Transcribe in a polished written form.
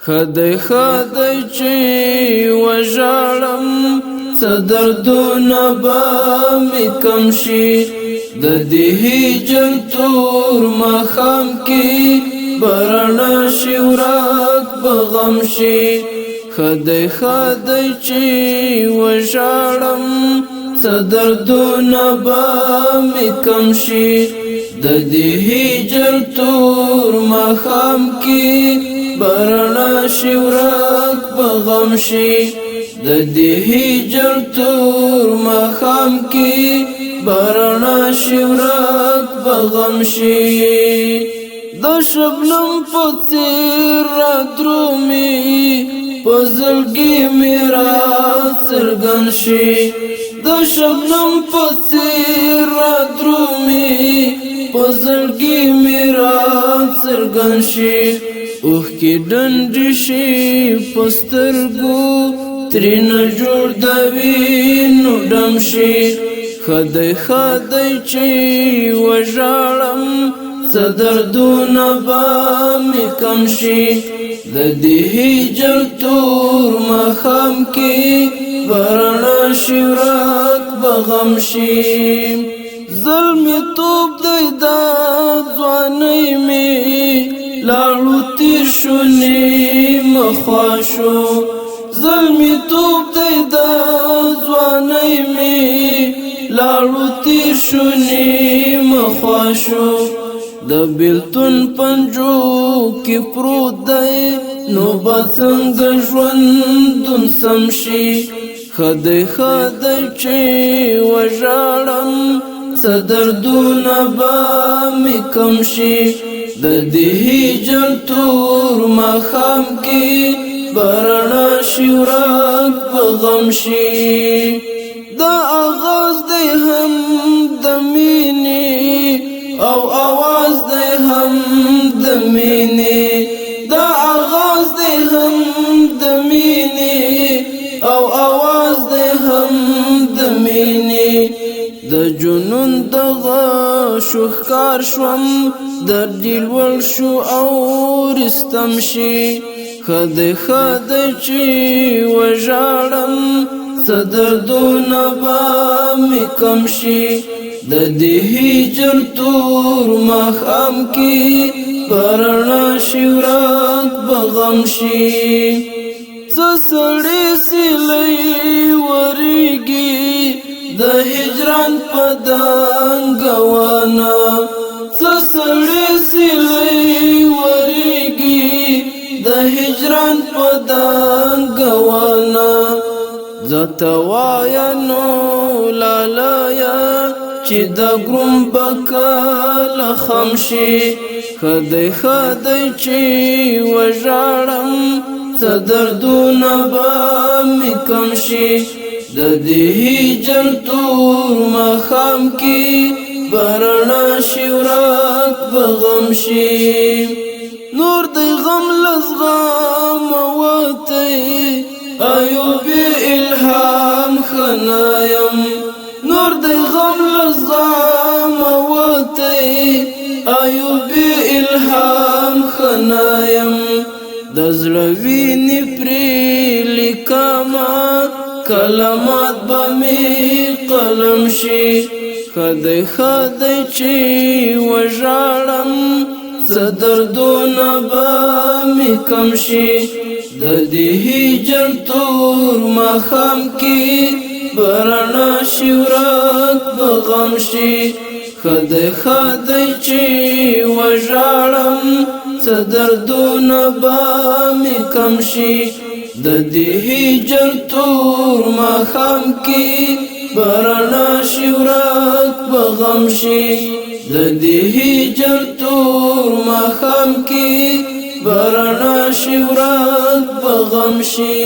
خدای خدای چې وژاړم څه دردونه به مې کم شي د دې هجر تور ماښام کې به رڼا شي ورک به غم شي خدای خدای چې وژاړم څه دردونه به مې کم شي د دې هجر تور ماښام کې برنا شي ورک به غم شي د دې هجر تور ماښام کې برنا شي ورک به غم شي د شبنم په څېر رادرومي په زړګي مې راڅرګند شي د شبنم په څېر رادرومي په زړګي مې راڅرګند شي اوښکې ډنډې شي په سترګو ترېنه جوړ د وینو ډم شي خدای خدای چې وژاړم څه دردونه به مې کم شي د دې هجر تور ماښام کې به رڼا شي ورک به غم شي زلمیتوب دی دا ځوانۍ مې لاړو تیر شو نیمه خوا شو زلمیتوب دی دا ځوانۍ مې لاړو تیر شو نیمه خوا شو د بیلتون پنجو کې پروت دی نو به څنګه ژوندون سم شي خدای خدای چې وژاړم څه دردونه به مې کم شي د دې هجر تور ماښام کې به رڼا شي ورک به غم شي دا آغاز دی هم د مینې او آواز دی هم د مینې دا آغاز دی هم د مینې او آواز دی هم د مینې د جنون دغه شوخکار شوم دردی لوړ شو او رستم شي خدای خدای چې وژاړم څه دردونه به مې کم شي د دې هجر تور ماښام کې به رڼا شي ورک به غم شي څه سړې سیلۍ ورېږي د هجران په دنګوانه څه سړې سیلۍ ورېږي د هجران په دنګوانه زه ته وایه نو لالیه چې د ګروم به کله خم شي خدای خدای چې وژاړم څه دردونه به مې کم شي د دې هجر تور ماښام کې به رڼا شي ورک به غم شي نور دی غم له زغمه وتی ایوبي الهام ښه نه یم نور دی غم له زغمه وتی ایوبي الهام ښه نه یم د زړه وینې پرې لیکمه کلمات به مې قلم شي خدای خدای چې وژاړم څه دردونه به مې کم شي د دې هجر تور ماښام کې به رڼا شي ورک به غم شي خدای خدای چې وژاړم څه دردونه به مې کم شي د دې هجر تور ماښام کې به رڼا شي ورک به غم شي د دې هجر تور ماښام کې به رڼا شي ورک به غم شي